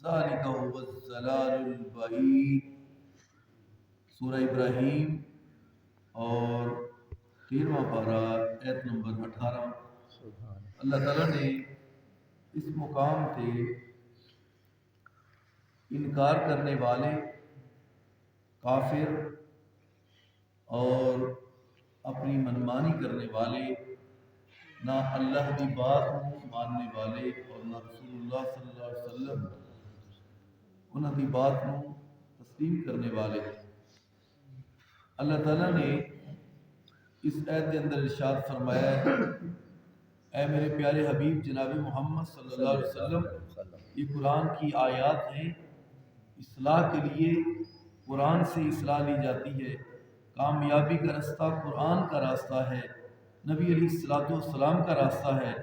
ذالک هو الضلال البعید، سورہ ابراہیم اور 13واں پارہ آیت نمبر 18۔ اللہ تعالیٰ نے اس مقام پہ انکار کرنے والے کافر اور اپنی منمانی کرنے والے، نہ اللہ کی بات ماننے والے اور نہ رسول اللہ صلی اللہ علیہ وسلم انہاں کی بات کو تسلیم کرنے والے، اللہ تعالیٰ نے اس آیت کے اندر ارشاد فرمایا ہے، اے میرے پیارے حبیب جناب محمد صلی اللہ علیہ وسلم، یہ قرآن کی آیات ہیں، اصلاح کے لیے قرآن سے اصلاح لی جاتی ہے، کامیابی کا راستہ قرآن کا راستہ ہے، نبی علیہ الصلوۃ والسلام کا راستہ ہے۔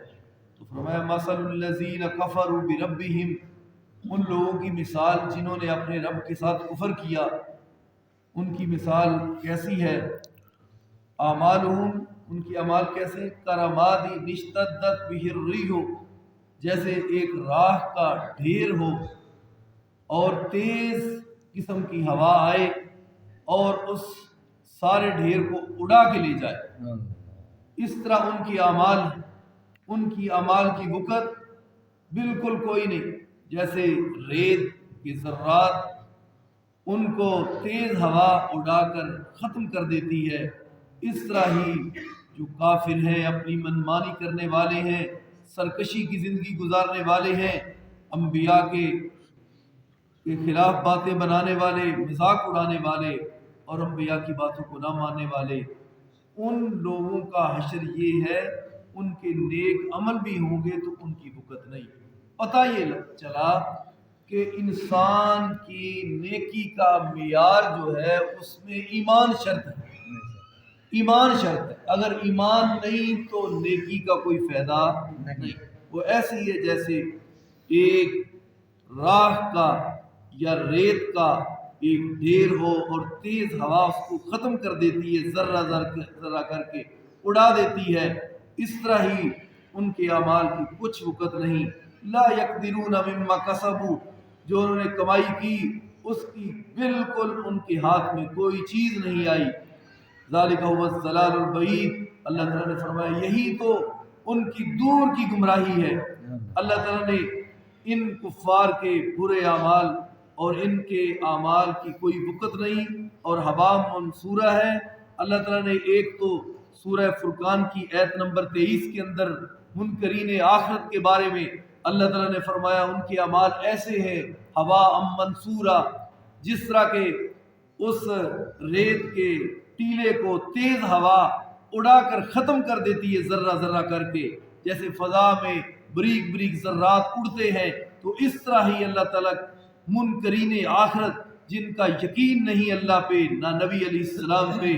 تو فرمایا مثل الذین کفروا بربہم، ان لوگوں کی مثال جنہوں نے اپنے رب کے ساتھ کفر کیا، ان کی مثال کیسی ہے؟ اعمالہم، ان کی اعمال کیسے؟ کرماد اشتدت بہ الریح، جیسے ایک راہ کا ڈھیر ہو اور تیز قسم کی ہوا آئے اور اس سارے ڈھیر کو اڑا کے لے جائے، اس طرح ان کی اعمال، ان کی اعمال کی وقت بالکل کوئی نہیں، جیسے ریت کے ذرات ان کو تیز ہوا اڑا کر ختم کر دیتی ہے، اس طرح ہی جو کافر ہیں، اپنی منمانی کرنے والے ہیں، سرکشی کی زندگی گزارنے والے ہیں، انبیاء کے خلاف باتیں بنانے والے، مذاق اڑانے والے اور انبیاء کی باتوں کو نہ ماننے والے، ان لوگوں کا حشر یہ ہے، ان کے نیک عمل بھی ہوں گے تو ان کی وقت نہیں۔ پتہ یہ چلا کہ انسان کی نیکی کا معیار جو ہے اس میں ایمان شرط ہے، ایمان شرط ہے، اگر ایمان نہیں تو نیکی کا کوئی فائدہ نہیں۔ وہ ایسی ہے جیسے ایک راہ کا یا ریت کا ایک ڈھیر ہو اور تیز ہوا اس کو ختم کر دیتی ہے، ذرہ ذرہ کر کے اڑا دیتی ہے، اس طرح ہی ان کے اعمال کی کچھ وقت نہیں۔ لا یقدرون مما کسبوا، جو انہوں نے کمائی کی اس کی بالکل ان کے ہاتھ میں کوئی چیز نہیں آئی۔ ذالک هو الضلال البعید، اللہ تعالیٰ نے فرمایا یہی تو ان کی دور کی گمراہی ہے۔ اللہ تعالیٰ نے ان کفار کے برے اعمال اور ان کے اعمال کی کوئی وقت نہیں اور ہوا منصورہ ہے۔ اللہ تعالیٰ نے ایک تو سورہ فرقان کی آیت نمبر 23 کے اندر منکرین آخرت کے بارے میں اللہ تعالیٰ نے فرمایا ان کے اعمال ایسے ہیں ہوا منصورہ، جس طرح کہ اس ریت کے ٹیلے کو تیز ہوا اڑا کر ختم کر دیتی ہے ذرہ ذرہ کر کے، جیسے فضا میں بریک بریک ذرات اڑتے ہیں، تو اس طرح ہی اللہ تعالیٰ منکرین آخرت جن کا یقین نہیں اللہ پہ نہ نبی علیہ السلام پہ،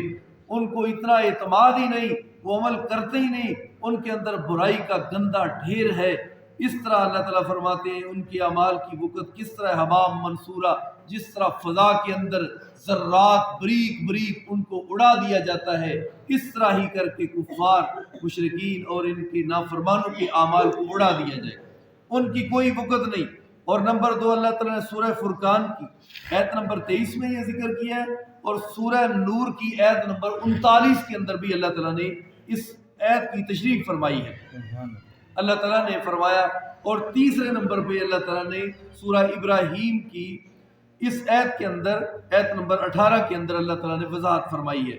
ان کو اتنا اعتماد ہی نہیں، وہ عمل کرتے ہی نہیں، ان کے اندر برائی کا گندا ڈھیر ہے، اس طرح اللہ تعالیٰ فرماتے ہیں ان کی اعمال کی وقت کس طرح ہوا منصورہ، جس طرح فضا کے اندر ذرات بریک بریک ان کو اڑا دیا جاتا ہے، اس طرح ہی کر کے کفار مشرکین اور ان کے نافرمانوں کے اعمال کو اڑا دیا جائے، ان کی کوئی وقت نہیں۔ اور نمبر 2 اللہ تعالیٰ نے سورہ فرقان کی آیت نمبر 23 میں یہ ذکر کیا ہے، اور سورہ نور کی آیت نمبر 39 کے اندر بھی اللہ تعالیٰ نے اس آیت کی تشریح فرمائی ہے۔ اللہ تعالیٰ نے فرمایا، اور تیسرے نمبر پہ اللہ تعالیٰ نے سورہ ابراہیم کی اس آیت کے اندر آیت نمبر 18 کے اندر اللہ تعالیٰ نے وضاحت فرمائی ہے،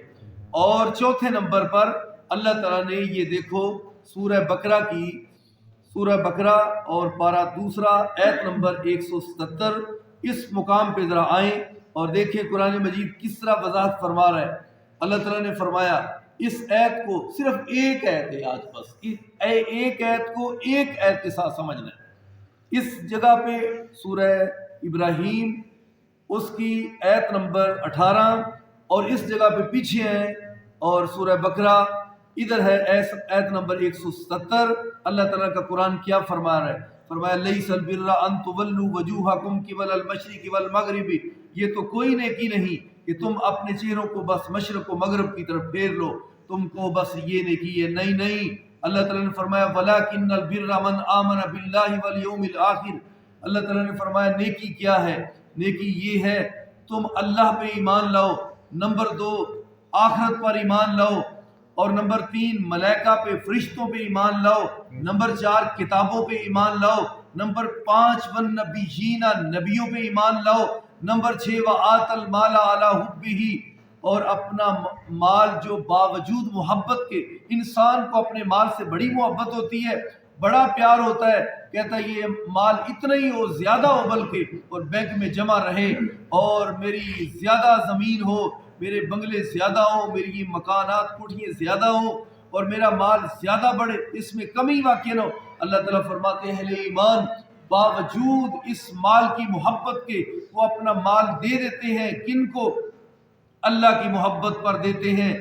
اور چوتھے نمبر پر اللہ تعالیٰ نے یہ دیکھو سورہ بقرہ کی، سورہ بقرہ اور پارہ دوسرا آیت نمبر 177، اس مقام پہ ذرا آئیں اور دیکھیں قرآن مجید کس طرح وضاحت فرما رہا ہے۔ اللہ تعالیٰ نے فرمایا اس آیت کو، صرف ایک آیت ہے آج، بس ایک آیت کو ایک آیت کے ساتھ سمجھنا ہے۔ اس جگہ پہ سورہ ابراہیم اس کی آیت نمبر 18 اور اس جگہ پہ پیچھے ہیں، اور سورہ بقرہ ادھر ہے آیت نمبر 177۔ اللہ تعالیٰ کا قرآن کیا فرما رہا ہے؟ فرمایا لیس البر ان تولوا وجوہکم قبل المشرق والمغرب، یہ تو کوئی نیکی نہیں کہ تم اپنے چہروں کو بس مشرق و مغرب کی طرف پھیر لو، تم کو بس یہ نیکی ہے، نہیں۔ اللہ تعالیٰ نے فرمایا ولکن البر من آمن باللہ والیوم الآخر، اللہ تعالیٰ نے فرمایا نیکی کیا ہے؟ نیکی یہ ہے تم اللہ پہ ایمان لاؤ، نمبر 2 آخرت پر ایمان لاؤ، اور نمبر 3 ملائکہ پہ فرشتوں پہ ایمان لاؤ، نمبر 4 کتابوں پہ ایمان لاؤ، نمبر 5 والنبیین نبیوں پہ ایمان لاؤ، نمبر 6 وآت المال علی حبہ، اور اپنا مال جو باوجود محبت کے، انسان کو اپنے مال سے بڑی محبت ہوتی ہے، بڑا پیار ہوتا ہے، کہتا ہے یہ مال اتنا ہی ہو، زیادہ ہو بلکہ، اور بینک میں جمع رہے، اور میری زیادہ زمین ہو، میرے بنگلے زیادہ ہوں، میری مکانات کوٹھیاں زیادہ ہوں، اور میرا مال زیادہ بڑھے، اس میں کمی واقع نہ ہو۔ اللہ تعالیٰ فرماتے ہیں اہل ایمان باوجود اس مال کی محبت کے وہ اپنا مال دے دیتے ہیں، کن کو؟ اللہ کی محبت پر دیتے ہیں۔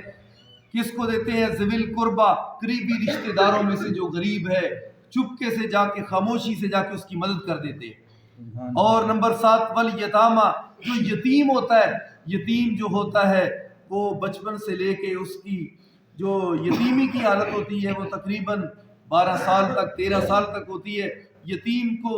کس کو دیتے ہیں؟ ذوی القربہ، قریبی رشتہ داروں میں سے جو غریب ہے، چپکے سے جا کے، خاموشی سے جا کے اس کی مدد کر دیتے ہیں۔ اور نمبر 7 والیتامہ، جو یتیم ہوتا ہے، یتیم جو ہوتا ہے وہ بچپن سے لے کے اس کی جو یتیمی کی حالت ہوتی ہے وہ تقریباً 12 سال تک، 13 سال تک ہوتی ہے۔ یتیم کو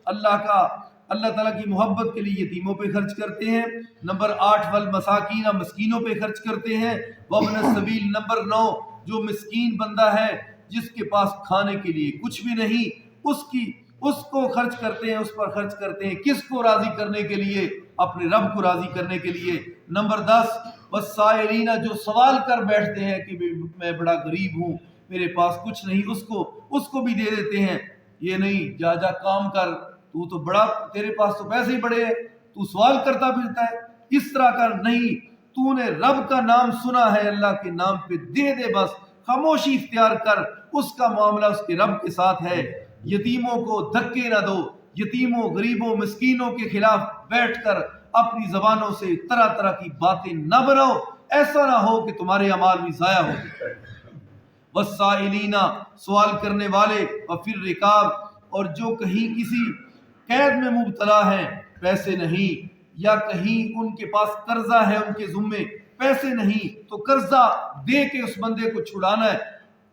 اللہ تعالیٰ کی محبت کے لیے یتیموں پہ خرچ کرتے ہیں۔ نمبر 8 والمساکین، مسکینوں پہ خرچ کرتے ہیں۔ وابن السبیل، نمبر 9 جو مسکین بندہ ہے جس کے پاس کھانے کے لیے کچھ بھی نہیں، اس کو خرچ کرتے ہیں، اس پر خرچ کرتے ہیں۔ کس کو راضی کرنے کے لیے؟ اپنے رب کو راضی کرنے کے لیے۔ نمبر 10 والسائلین، جو سوال کر بیٹھتے ہیں کہ میں بڑا غریب ہوں، میرے پاس کچھ نہیں، اس کو بھی دے دیتے ہیں۔ یہ نہیں جا کام کر، تو بڑا، تیرے پاس تو پیسے ہی بڑے ہیں، تو سوال کرتا پھرتا ہے، اس طرح کر نہیں، تو نے رب کا نام سنا ہے، اللہ کے نام پہ دے دے، بس خاموشی اختیار کر، اس کا معاملہ اس کے رب کے ساتھ ہے۔ یتیموں کو دھکے نہ دو، یتیموں، غریبوں، مسکینوں کے خلاف بیٹھ کر اپنی زبانوں سے طرح طرح کی باتیں نہ بناؤ، ایسا نہ ہو کہ تمہارے اعمال بھی ضائع ہو جائے۔ والسائلین، سوال کرنے والے، وفی الرکاب، اور جو کہیں کسی قید میں مبتلا ہیں، پیسے نہیں، یا کہیں ان کے پاس قرضہ ہے، ان کے ذمے پیسے نہیں، تو قرضہ دے کے اس بندے کو چھڑانا ہے،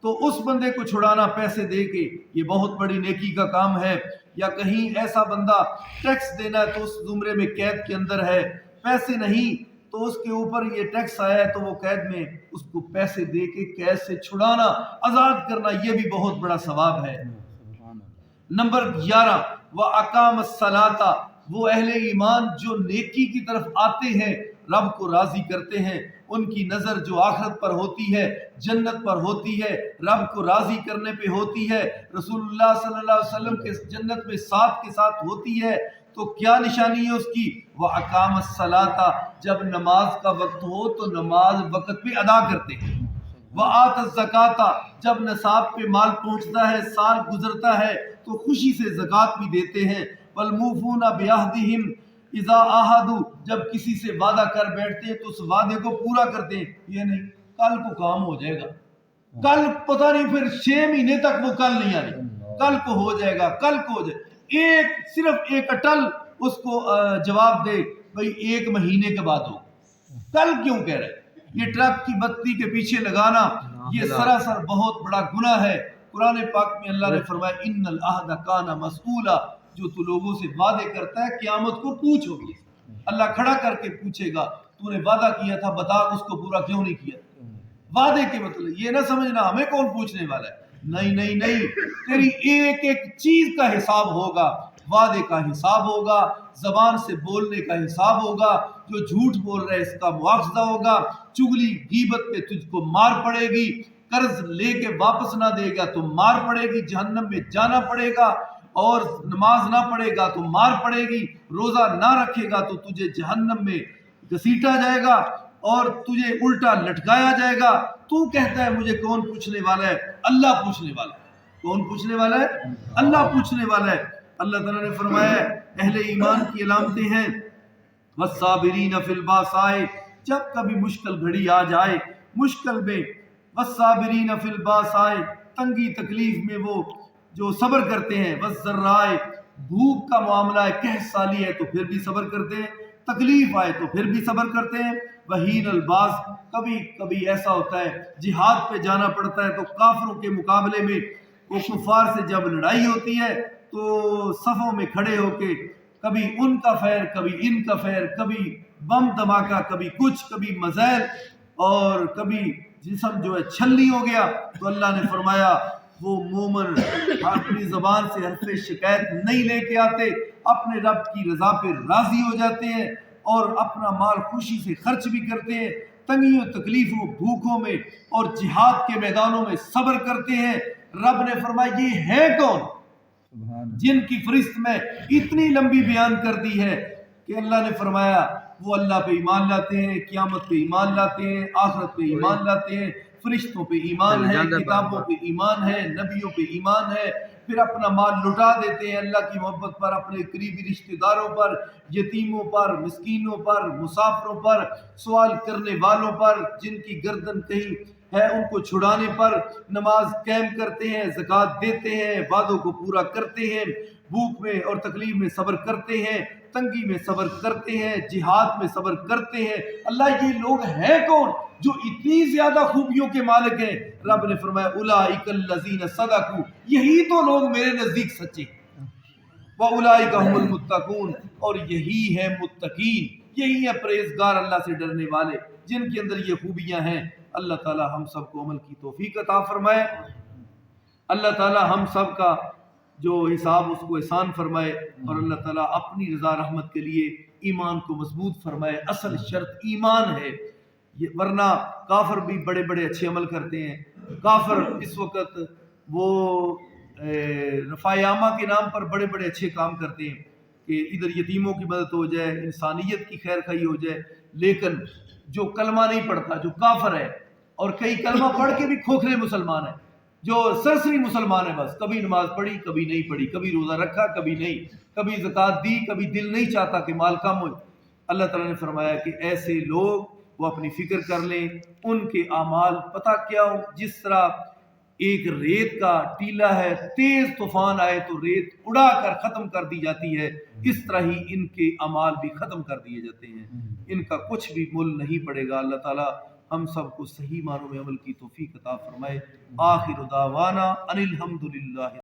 تو اس بندے کو چھڑانا پیسے دے کے، یہ بہت بڑی نیکی کا کام ہے۔ یا کہیں ایسا بندہ ٹیکس دینا ہے تو اس زمرے میں قید کے اندر ہے، پیسے نہیں، تو اس کے اوپر یہ ٹیکس آیا ہے تو وہ قید میں، اس کو پیسے دے کے قید سے چھڑانا، آزاد کرنا، یہ بھی بہت بڑا ثواب ہے۔ نمبر 11 وَأَقَامَ الصَّلَاةَ، وہ اہل ایمان جو نیکی کی طرف آتے ہیں، رب کو راضی کرتے ہیں، ان کی نظر جو آخرت پر ہوتی ہے، جنت پر ہوتی ہے، رب کو راضی کرنے پہ ہوتی ہے، رسول اللہ صلی اللہ علیہ وسلم کے جنت میں ساتھ کے ساتھ ہوتی ہے، تو کیا نشانی ہے اس کی؟ وَأَقَامَ الصَّلَاةَ، جب نماز کا وقت ہو تو نماز وقت پہ ادا کرتے ہیں۔ وَآتَ الزَّکَاةَ، جب نصاب پہ مال پہنچتا ہے، سال گزرتا ہے تو خوشی سے زکوٰۃ بھی دیتے ہیں۔ وَالْمُوفُونَ بِعَہْدِهِمْ اِذَا عَاهَدُوا، جب کسی سے وعدہ کر بیٹھتے ہیں تو اس وعدے کو پورا کرتے ہیں، یہ نہیں کل کو کام ہو جائے گا، کل پتہ نہیں، پھر 6 مہینے تک وہ کل نہیں آ رہی، کل کو ہو جائے گا، کل کو ہو جائے، صرف ایک اٹل اس کو جواب دے، بھئی 1 مہینے کے بعد ہو، کل کیوں کہہ رہے؟ یہ ٹرک کی بتی کے پیچھے لگانا یہ سراسر بہت بڑا گناہ ہے۔ قرآن پاک میں اللہ نے فرمایا ان العہد کان مسئولا، جو تو لوگوں سے وعدے کرتا ہے قیامت کو پوچھو گے، اللہ کھڑا کر کے پوچھے گا تو نے وعدہ کیا تھا، بتا اس کو پورا کیوں نہیں کیا؟ وعدے کے مطلب یہ نہ سمجھنا ہمیں کون پوچھنے والا ہے، نہیں نہیں نہیں، تیری ایک ایک چیز کا حساب ہوگا، وعدے کا حساب ہوگا، زبان سے بولنے کا حساب ہوگا، جو جھوٹ بول رہے اس کا مواخذہ ہوگا، چگلی غیبت پہ تجھ کو مار پڑے گی، قرض لے کے واپس نہ دے گا تو مار پڑے گی، جہنم میں جانا پڑے گا، اور نماز نہ پڑھے گا تو مار پڑے گی، روزہ نہ رکھے گا تو تجھے جہنم میں گھسیٹا جائے گا اور تجھے الٹا لٹکایا جائے گا۔ تو کہتا ہے مجھے کون پوچھنے والا ہے؟ اللہ پوچھنے والا ہے۔ کون پوچھنے والا ہے؟ اللہ پوچھنے والا ہے۔ اللہ تعالیٰ نے فرمایا اہل ایمان کی علامتیں ہیں والصابرین فی الباساء، جب کبھی مشکل گھڑی آ جائے، مشکل میں، والصابرین فی الباساء، تنگی تکلیف میں وہ جو صبر کرتے ہیں، والضراء، بھوک کا معاملہ ہے، قحط سالی ہے تو پھر بھی صبر کرتے ہیں، تکلیف آئے تو پھر بھی صبر کرتے ہیں، وحین الباس، کبھی کبھی ایسا ہوتا ہے جہاد پہ جانا پڑتا ہے تو کافروں کے مقابلے میں وہ کفار سے جب لڑائی ہوتی ہے تو صفوں میں کھڑے ہو کے کبھی ان کا فیر کبھی ان کا فیر، کبھی بم دھماکہ، کبھی کچھ، کبھی مزید، اور کبھی جسم جو ہے چھلنی ہو گیا، تو اللہ نے فرمایا وہ مومن اپنی زبان سے حرف شکایت نہیں لے کے آتے، اپنے رب کی رضا پہ راضی ہو جاتے ہیں اور اپنا مال خوشی سے خرچ بھی کرتے ہیں، تنگیوں تکلیفوں بھوکوں میں اور جہاد کے میدانوں میں صبر کرتے ہیں۔ رب نے فرمایا یہ ہے کون جن کی فہرست میں اتنی لمبی بیان کر دی ہے کہ اللہ نے فرمایا وہ اللہ پہ ایمان لاتے ہیں، قیامت پہ ایمان لاتے ہیں، آخرت پہ ایمان لاتے ہیں، فرشتوں پہ ایمان ہے، کتابوں پہ ایمان ہے، نبیوں پہ ایمان ہے، پھر اپنا مال لٹا دیتے ہیں اللہ کی محبت پر، اپنے قریبی رشتہ داروں پر، یتیموں پر، مسکینوں پر، مسافروں پر، سوال کرنے والوں پر، جن کی گردن کہیں ہے ان کو چھڑانے پر، نماز قائم کرتے ہیں، زکوٰۃ دیتے ہیں، وعدوں کو پورا کرتے ہیں، بھوک میں اور تکلیف میں صبر کرتے ہیں، تنگی میں صبر کرتے ہیں، جہاد میں صبر کرتے ہیں۔ اللہ یہ لوگ ہیں کون جو اتنی زیادہ خوبیوں کے مالک ہیں؟ رب نے فرمایا اولئک الذین صدقوا، یہی تو لوگ میرے نزدیک سچے ہیں، واولئک هم المتقون، اور یہی ہے متقین، یہی ہے پرہیزگار، اللہ سے ڈرنے والے، جن کے اندر یہ خوبیاں ہیں۔ اللہ تعالی ہم سب کو عمل کی توفیق عطا فرمائے، اللہ تعالی ہم سب کا جو حساب اس کو آسان فرمائے، اور اللہ تعالیٰ اپنی رضا رحمت کے لیے ایمان کو مضبوط فرمائے۔ اصل شرط ایمان ہے، ورنہ کافر بھی بڑے بڑے اچھے عمل کرتے ہیں۔ کافر اس وقت وہ رفاع عامہ کے نام پر بڑے بڑے اچھے کام کرتے ہیں کہ ادھر یتیموں کی مدد ہو جائے، انسانیت کی خیر خواہی ہو جائے، لیکن جو کلمہ نہیں پڑھتا، جو کافر ہے، اور کئی کلمہ پڑھ کے بھی کھوکھلے مسلمان ہیں، جو سرسری مسلمان ہے، بس کبھی نماز پڑھی کبھی نہیں پڑھی، کبھی روزہ رکھا کبھی نہیں، کبھی زکوٰۃ دی کبھی دل نہیں چاہتا کہ مال کم ہو۔ اللہ تعالیٰ نے فرمایا کہ ایسے لوگ وہ اپنی فکر کر لیں، ان کے اعمال پتہ کیا ہو، جس طرح ایک ریت کا ٹیلا ہے، تیز طوفان آئے تو ریت اڑا کر ختم کر دی جاتی ہے، اس طرح ہی ان کے اعمال بھی ختم کر دیے جاتے ہیں، ان کا کچھ بھی مول نہیں پڑے گا۔ اللہ تعالیٰ ہم سب کو صحیح معنوں میں عمل کی توفیق عطا فرمائے۔ آخر دعوانا ان الحمدللہ۔